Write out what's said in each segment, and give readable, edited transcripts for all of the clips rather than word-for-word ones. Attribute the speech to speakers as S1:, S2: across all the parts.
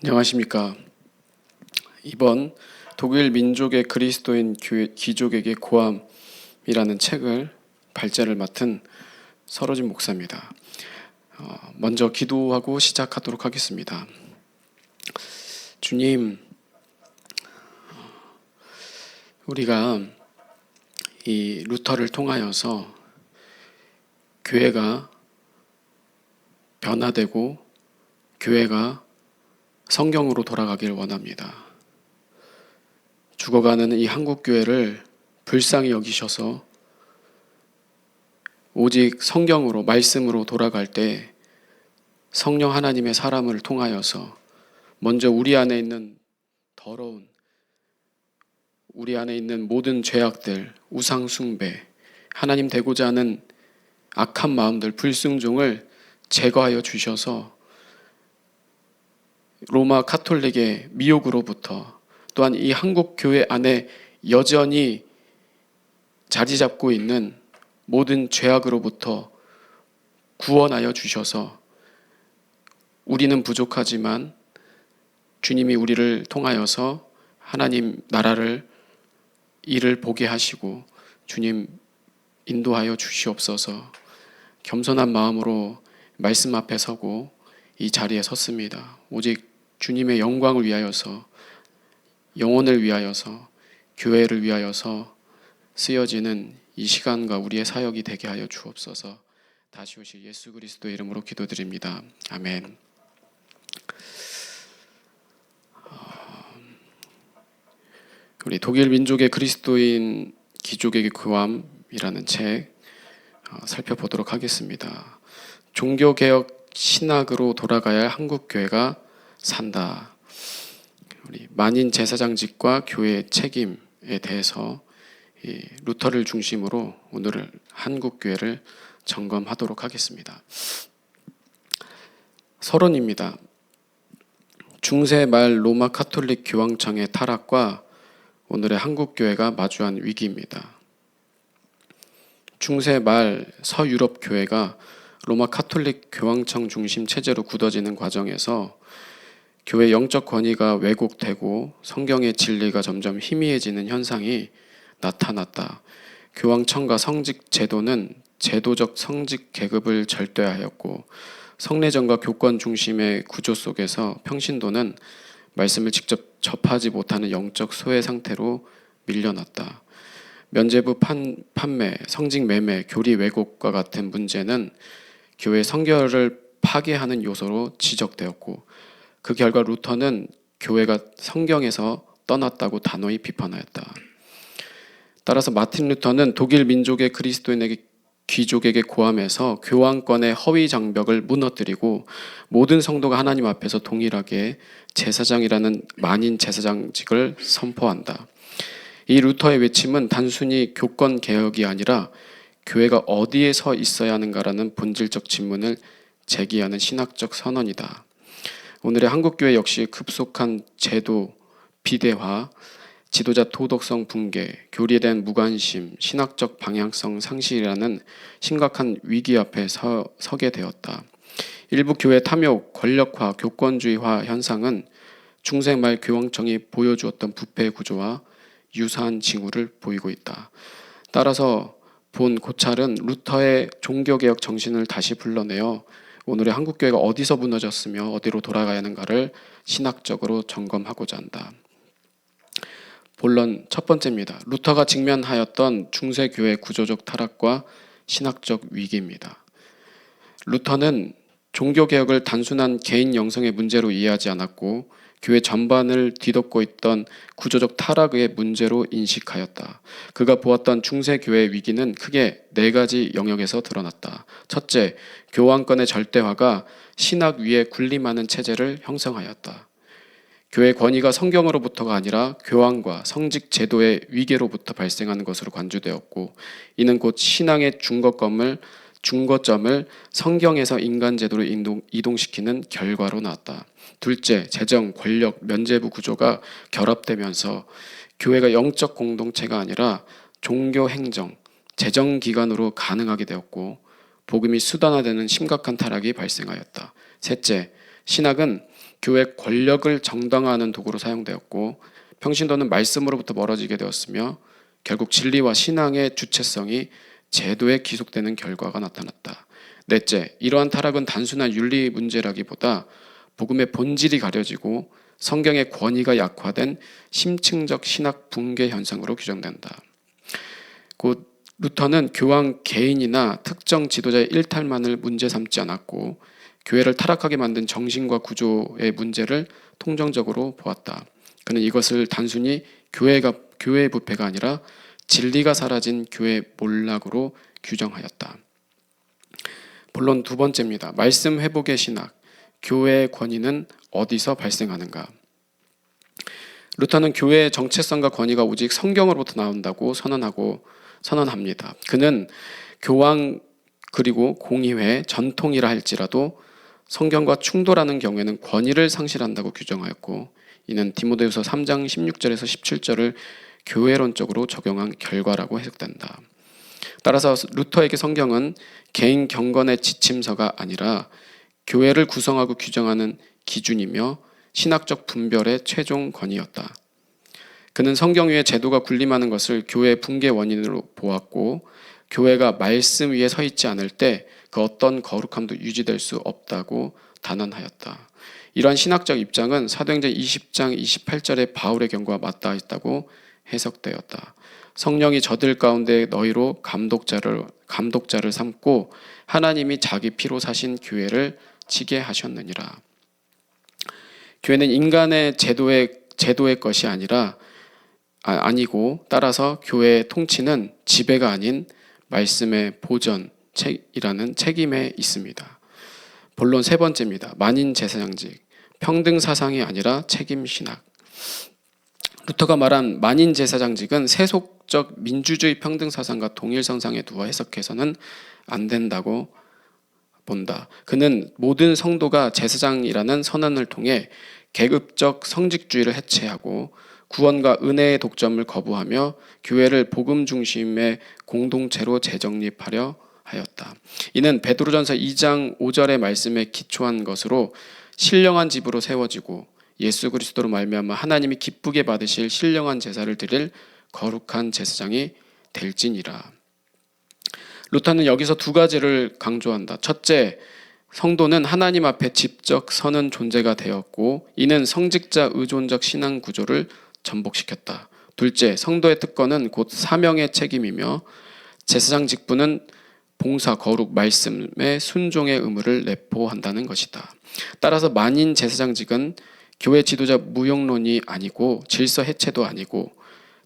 S1: 안녕하십니까. 이번 독일 민족의 그리스도인 귀족에게 고함이라는 책을 발제를 맡은 서로진 목사입니다. 먼저 기도하고 시작하도록 하겠습니다. 주님, 우리가 이 루터를 통하여서 교회가 변화되고 교회가 성경으로 돌아가길 원합니다. 죽어가는 이 한국교회를 불쌍히 여기셔서 오직 성경으로, 말씀으로 돌아갈 때 성령 하나님의 사람을 통하여서 먼저 우리 안에 있는 더러운, 우리 안에 있는 모든 죄악들, 우상숭배, 하나님 되고자 하는 악한 마음들, 불순종을 제거하여 주셔서 로마 카톨릭의 미혹으로부터 또한 이 한국 교회 안에 여전히 자리 잡고 있는 모든 죄악으로부터 구원하여 주셔서 우리는 부족하지만 주님이 우리를 통하여서 하나님 나라를 일을 보게 하시고 주님 인도하여 주시옵소서. 겸손한 마음으로 말씀 앞에 서고 이 자리에 섰습니다. 오직 주님의 영광을 위하여서, 영혼을 위하여서, 교회를 위하여서 쓰여지는 이 시간과 우리의 사역이 되게 하여 주옵소서. 다시 오실 예수 그리스도의 이름으로 기도드립니다. 아멘. 우리 독일 민족의 그리스도인 귀족에게 고함이라는 책 살펴보도록 하겠습니다. 종교개혁 신학으로 돌아가야 할 한국교회가 산다. 우리 만인 제사장직과 교회의 책임에 대해서 루터를 중심으로 오늘 한국교회를 점검하도록 하겠습니다. 서론입니다. 중세 말 로마 카톨릭 교황청의 타락과 오늘의 한국교회가 마주한 위기입니다. 중세 말 서유럽 교회가 로마 카톨릭 교황청 중심 체제로 굳어지는 과정에서 교회 영적 권위가 왜곡되고 성경의 진리가 점점 희미해지는 현상이 나타났다. 교황청과 성직 제도는 제도적 성직 계급을 절대화하였고 성례전과 교권 중심의 구조 속에서 평신도는 말씀을 직접 접하지 못하는 영적 소외 상태로 밀려났다. 면죄부 판매, 성직 매매, 교리 왜곡과 같은 문제는 교회 성결을 파괴하는 요소로 지적되었고 그 결과 루터는 교회가 성경에서 떠났다고 단호히 비판하였다. 따라서 마틴 루터는 독일 민족의 그리스도인에게 귀족에게 고함해서 교황권의 허위 장벽을 무너뜨리고 모든 성도가 하나님 앞에서 동일하게 제사장이라는 만인 제사장직을 선포한다. 이 루터의 외침은 단순히 교권 개혁이 아니라 교회가 어디에 서 있어야 하는가라는 본질적 질문을 제기하는 신학적 선언이다. 오늘의 한국교회 역시 급속한 제도 비대화, 지도자 도덕성 붕괴, 교리에 대한 무관심, 신학적 방향성 상실이라는 심각한 위기 앞에 서게 되었다. 일부 교회 탐욕, 권력화, 교권주의화 현상은 중세 말 교황청이 보여주었던 부패 구조와 유사한 징후를 보이고 있다. 따라서 본 고찰은 루터의 종교개혁 정신을 다시 불러내어 오늘의 한국교회가 어디서 무너졌으며 어디로 돌아가야 하는가를 신학적으로 점검하고자 한다. 본론 첫 번째입니다. 루터가 직면하였던 중세교회 구조적 타락과 신학적 위기입니다. 루터는 종교개혁을 단순한 개인 영성의 문제로 이해하지 않았고 교회 전반을 뒤덮고 있던 구조적 타락의 문제로 인식하였다. 그가 보았던 중세교회의 위기는 크게 네 가지 영역에서 드러났다. 첫째, 교황권의 절대화가 신학 위에 군림하는 체제를 형성하였다. 교회 권위가 성경으로부터가 아니라 교황과 성직 제도의 위계로부터 발생하는 것으로 관주되었고 이는 곧 신앙의 중거점을 성경에서 인간 제도로 이동시키는 결과로 나왔다. 둘째, 재정, 권력, 면죄부 구조가 결합되면서 교회가 영적 공동체가 아니라 종교 행정, 재정 기관으로 가능하게 되었고 복음이 수단화되는 심각한 타락이 발생하였다. 셋째, 신학은 교회 권력을 정당화하는 도구로 사용되었고 평신도는 말씀으로부터 멀어지게 되었으며 결국 진리와 신앙의 주체성이 제도에 기속되는 결과가 나타났다. 넷째, 이러한 타락은 단순한 윤리 문제라기보다 복음의 본질이 가려지고 성경의 권위가 약화된 심층적 신학 붕괴 현상으로 규정된다. 곧 루터는 교황 개인이나 특정 지도자의 일탈만을 문제 삼지 않았고 교회를 타락하게 만든 정신과 구조의 문제를 통정적으로 보았다. 그는 이것을 단순히 교회의 부패가 아니라 진리가 사라진 교회의 몰락으로 규정하였다. 본론 두 번째입니다. 말씀 회복의 신학, 교회의 권위는 어디서 발생하는가? 루터는 교회의 정체성과 권위가 오직 성경으로부터 나온다고 선언합니다. 그는 교황 그리고 공의회 전통이라 할지라도 성경과 충돌하는 경우에는 권위를 상실한다고 규정하였고 이는 디모데후서 3장 16절에서 17절을 교회론적으로 적용한 결과라고 해석된다. 따라서 루터에게 성경은 개인 경건의 지침서가 아니라 교회를 구성하고 규정하는 기준이며 신학적 분별의 최종 권위였다. 그는 성경 위에 제도가 군림하는 것을 교회의 붕괴 원인으로 보았고 교회가 말씀 위에 서 있지 않을 때 그 어떤 거룩함도 유지될 수 없다고 단언하였다. 이러한 신학적 입장은 사도행전 20장 28절의 바울의 경고와 맞닿아 있다고 해석되었다. 성령이 저들 가운데 너희로 감독자를 삼고 하나님이 자기 피로 사신 교회를 지게 하셨느니라. 교회는 인간의 제도의 것이 아니고 따라서 교회의 통치는 지배가 아닌 말씀의 보전이라는 책임에 있습니다. 본론 세 번째입니다. 만인 제사장직, 평등 사상이 아니라 책임 신학. 루터가 말한 만인 제사장직은 세속적 민주주의 평등 사상과 동일선상에 두어 해석해서는 안 된다고 본다. 그는 모든 성도가 제사장이라는 선언을 통해 계급적 성직주의를 해체하고 구원과 은혜의 독점을 거부하며 교회를 복음 중심의 공동체로 재정립하려 하였다. 이는 베드로전서 2장 5절의 말씀에 기초한 것으로 신령한 집으로 세워지고 예수 그리스도로 말미암아 하나님이 기쁘게 받으실 신령한 제사를 드릴 거룩한 제사장이 될지니라. 루터는 여기서 두 가지를 강조한다. 첫째, 성도는 하나님 앞에 직접 서는 존재가 되었고 이는 성직자 의존적 신앙 구조를 전복시켰다. 둘째, 성도의 특권은 곧 사명의 책임이며 제사장 직분은 봉사, 거룩, 말씀의 순종의 의무를 내포한다는 것이다. 따라서 만인 제사장직은 교회 지도자 무용론이 아니고 질서 해체도 아니고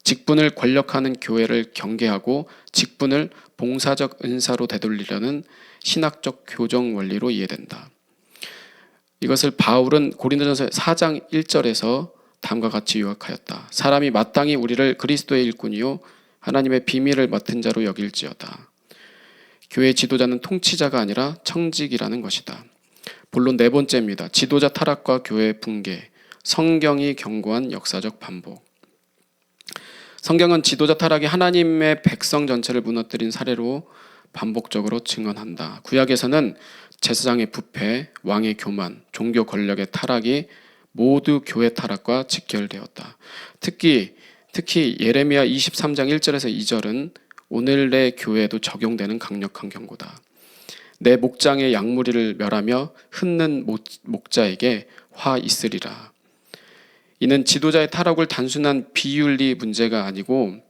S1: 직분을 권력하는 교회를 경계하고 직분을 봉사적 은사로 되돌리려는 신학적 교정 원리로 이해된다. 이것을 바울은 고린도전서 4장 1절에서 다음과 같이 요약하였다. 사람이 마땅히 우리를 그리스도의 일꾼이요 하나님의 비밀을 맡은 자로 여길지어다. 교회 지도자는 통치자가 아니라 청직이라는 것이다. 본론 네 번째입니다. 지도자 타락과 교회 붕괴, 성경이 경고한 역사적 반복. 성경은 지도자 타락이 하나님의 백성 전체를 무너뜨린 사례로 반복적으로 증언한다. 구약에서는 제사장의 부패, 왕의 교만, 종교 권력의 타락이 모두 교회 타락과 직결되었다. 특히 예레미야 23장 1절에서 2절은 오늘의 교회에도 적용되는 강력한 경고다. 내 목장의 양무리를 멸하며 흩는 목자에게 화 있으리라. 이는 지도자의 타락을 단순한 비윤리 문제가 아니고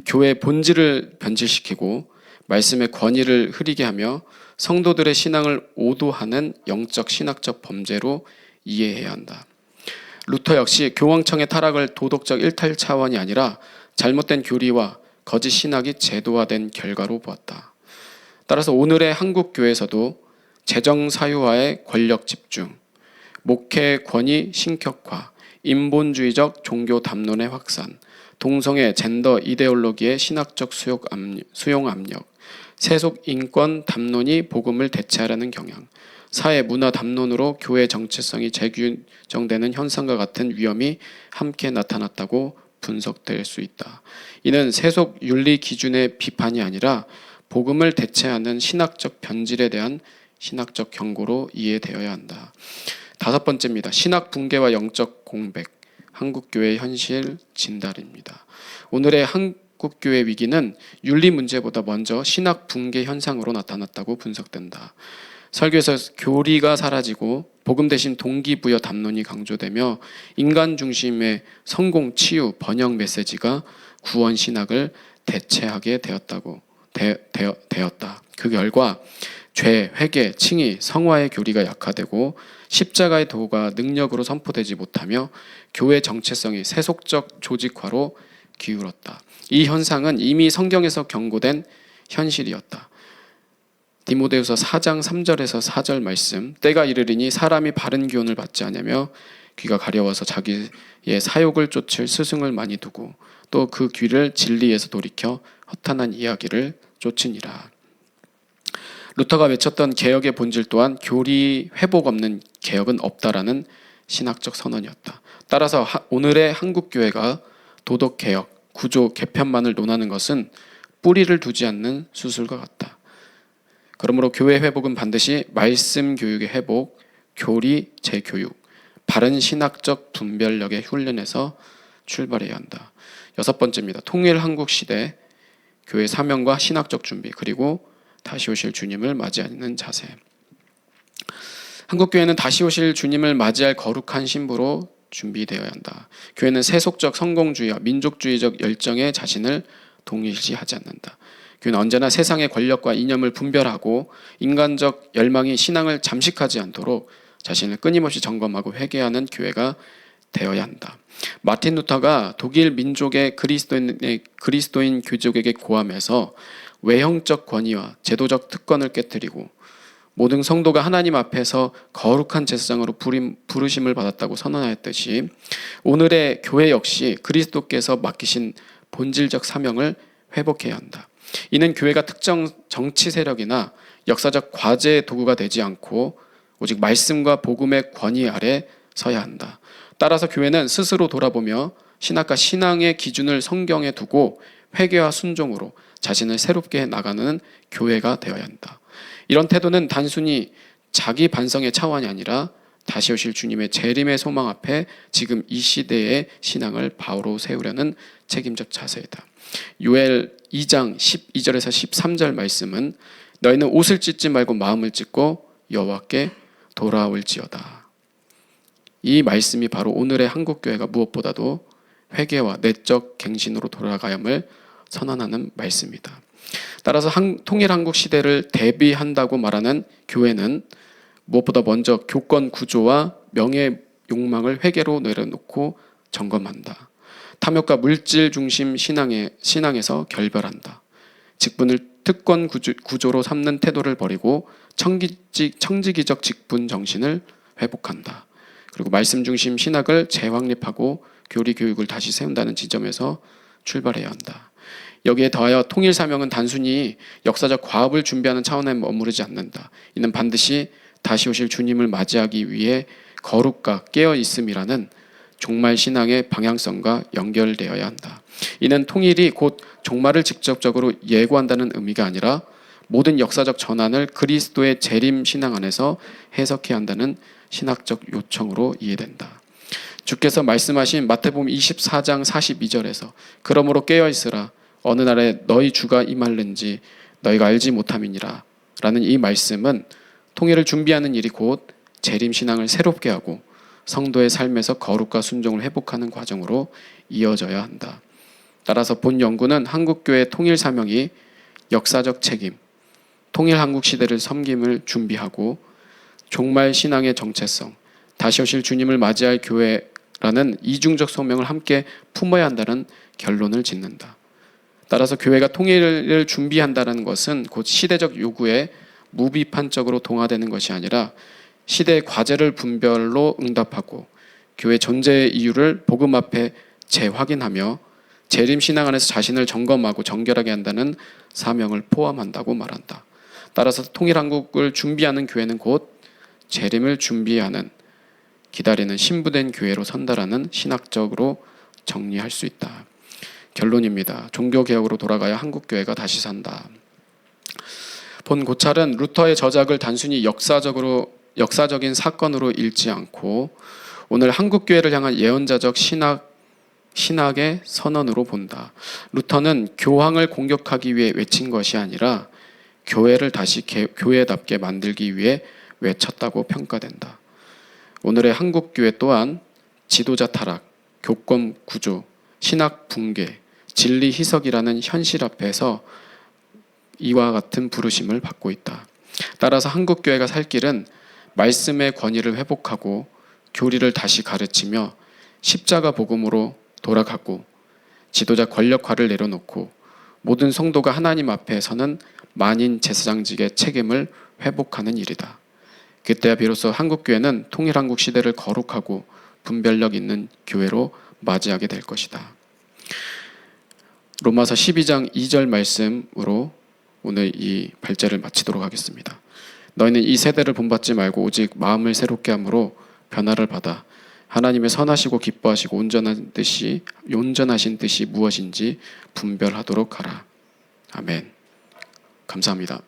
S1: 교회의 본질을 변질시키고 말씀의 권위를 흐리게 하며 성도들의 신앙을 오도하는 영적 신학적 범죄로 이해해야 한다. 루터 역시 교황청의 타락을 도덕적 일탈 차원이 아니라 잘못된 교리와 거짓 신학이 제도화된 결과로 보았다. 따라서 오늘의 한국 교회에서도 재정 사유화의 권력 집중, 목회 권위 신격화, 인본주의적 종교 담론의 확산, 동성애 젠더 이데올로기의 신학적 수용 압력, 세속 인권 담론이 복음을 대체하려는 경향, 사회 문화 담론으로 교회 정체성이 재규정되는 현상과 같은 위험이 함께 나타났다고 분석될 수 있다. 이는 세속 윤리 기준의 비판이 아니라 복음을 대체하는 신학적 변질에 대한 신학적 경고로 이해되어야 한다. 다섯 번째입니다. 신학 붕괴와 영적 공백, 한국교회의 현실 진단입니다. 오늘의 한국교회 위기는 윤리 문제보다 먼저 신학 붕괴 현상으로 나타났다고 분석된다. 설교에서 교리가 사라지고 복음 대신 동기부여 담론이 강조되며 인간 중심의 성공, 치유, 번영 메시지가 구원 신학을 대체하게 되었다. 그 결과 죄, 회개, 칭의, 성화의 교리가 약화되고 십자가의 도가 능력으로 선포되지 못하며 교회 정체성이 세속적 조직화로 기울었다. 이 현상은 이미 성경에서 경고된 현실이었다. 디모데후서 4장 3절에서 4절 말씀, 때가 이르리니 사람이 바른 교훈을 받지 않으며 귀가 가려워서 자기의 사욕을 쫓을 스승을 많이 두고 또 그 귀를 진리에서 돌이켜 허탄한 이야기를 쫓으니라. 루터가 외쳤던 개혁의 본질 또한 교리 회복 없는 개혁은 없다라는 신학적 선언이었다. 따라서 오늘의 한국교회가 도덕개혁, 구조 개편만을 논하는 것은 뿌리를 두지 않는 수술과 같다. 그러므로 교회 회복은 반드시 말씀 교육의 회복, 교리 재교육, 바른 신학적 분별력의 훈련에서 출발해야 한다. 여섯 번째입니다. 통일 한국 시대, 교회 사명과 신학적 준비, 그리고 다시 오실 주님을 맞이하는 자세. 한국교회는 다시 오실 주님을 맞이할 거룩한 신부로 준비되어야 한다. 교회는 세속적 성공주의와 민족주의적 열정에 자신을 동일시하지 않는다. 교회는 언제나 세상의 권력과 이념을 분별하고 인간적 열망이 신앙을 잠식하지 않도록 자신을 끊임없이 점검하고 회개하는 교회가 되어야 한다. 마틴 루터가 독일 민족의 그리스도인 귀족에게 고함해서 외형적 권위와 제도적 특권을 깨뜨리고 모든 성도가 하나님 앞에서 거룩한 제사장으로 부르심을 받았다고 선언하였듯이 오늘의 교회 역시 그리스도께서 맡기신 본질적 사명을 회복해야 한다. 이는 교회가 특정 정치 세력이나 역사적 과제의 도구가 되지 않고 오직 말씀과 복음의 권위 아래 서야 한다. 따라서 교회는 스스로 돌아보며 신학과 신앙의 기준을 성경에 두고 회개와 순종으로 자신을 새롭게 나가는 교회가 되어야 한다. 이런 태도는 단순히 자기 반성의 차원이 아니라 다시 오실 주님의 재림의 소망 앞에 지금 이 시대의 신앙을 바로 세우려는 책임적 자세이다. 요엘 2장 12절에서 13절 말씀은 너희는 옷을 찢지 말고 마음을 찢고 여호와께 돌아올지어다. 이 말씀이 바로 오늘의 한국교회가 무엇보다도 회개와 내적 갱신으로 돌아가야 함을 선언하는 말씀이다. 따라서 통일 한국 시대를 대비한다고 말하는 교회는 무엇보다 먼저 교권 구조와 명예 욕망을 회개로 내려놓고 점검한다. 탐욕과 물질 중심 신앙에서 결별한다. 직분을 특권 구조로 삼는 태도를 버리고 청지기적 직분 정신을 회복한다. 그리고 말씀 중심 신학을 재확립하고 교리 교육을 다시 세운다는 지점에서 출발해야 한다. 여기에 더하여 통일 사명은 단순히 역사적 과업을 준비하는 차원에 머무르지 않는다. 이는 반드시 다시 오실 주님을 맞이하기 위해 거룩과 깨어 있음이라는 종말 신앙의 방향성과 연결되어야 한다. 이는 통일이 곧 종말을 직접적으로 예고한다는 의미가 아니라 모든 역사적 전환을 그리스도의 재림 신앙 안에서 해석해야 한다는 신학적 요청으로 이해된다. 주께서 말씀하신 마태복음 24장 42절에서 그러므로 깨어 있으라 어느 날에 너희 주가 임할는지 너희가 알지 못함이니라 라는 이 말씀은 통일을 준비하는 일이 곧 재림 신앙을 새롭게 하고 성도의 삶에서 거룩과 순종을 회복하는 과정으로 이어져야 한다. 따라서 본 연구는 한국교회 통일 사명이 역사적 책임, 통일 한국 시대를 섬김을 준비하고 종말 신앙의 정체성, 다시 오실 주님을 맞이할 교회라는 이중적 소명을 함께 품어야 한다는 결론을 짓는다. 따라서 교회가 통일을 준비한다는 것은 곧 시대적 요구에 무비판적으로 동화되는 것이 아니라 시대의 과제를 분별로 응답하고 교회 존재의 이유를 복음 앞에 재확인하며 재림 신앙 안에서 자신을 점검하고 정결하게 한다는 사명을 포함한다고 말한다. 따라서 통일 한국을 준비하는 교회는 곧 재림을 준비하는 기다리는 신부된 교회로 선다라는 신학적으로 정리할 수 있다. 결론입니다. 종교개혁으로 돌아가야 한국교회가 다시 산다. 본 고찰은 루터의 저작을 단순히 역사적인 사건으로 읽지 않고 오늘 한국교회를 향한 예언자적 신학의 선언으로 본다. 루터는 교황을 공격하기 위해 외친 것이 아니라 교회를 다시 교회답게 만들기 위해 외쳤다고 평가된다. 오늘의 한국교회 또한 지도자 타락, 교권 구조, 신학 붕괴, 진리 희석이라는 현실 앞에서 이와 같은 부르심을 받고 있다. 따라서 한국교회가 살 길은 말씀의 권위를 회복하고 교리를 다시 가르치며 십자가 복음으로 돌아가고 지도자 권력화를 내려놓고 모든 성도가 하나님 앞에 서는 만인 제사장직의 책임을 회복하는 일이다. 그때야 비로소 한국교회는 통일한국 시대를 거룩하고 분별력 있는 교회로 맞이하게 될 것이다. 로마서 12장 2절 말씀으로 오늘 이 발제를 마치도록 하겠습니다. 너희는 이 세대를 본받지 말고 오직 마음을 새롭게 함으로 변화를 받아 하나님의 선하시고 기뻐하시고 온전하신 뜻이 무엇인지 분별하도록 하라. 아멘. 감사합니다.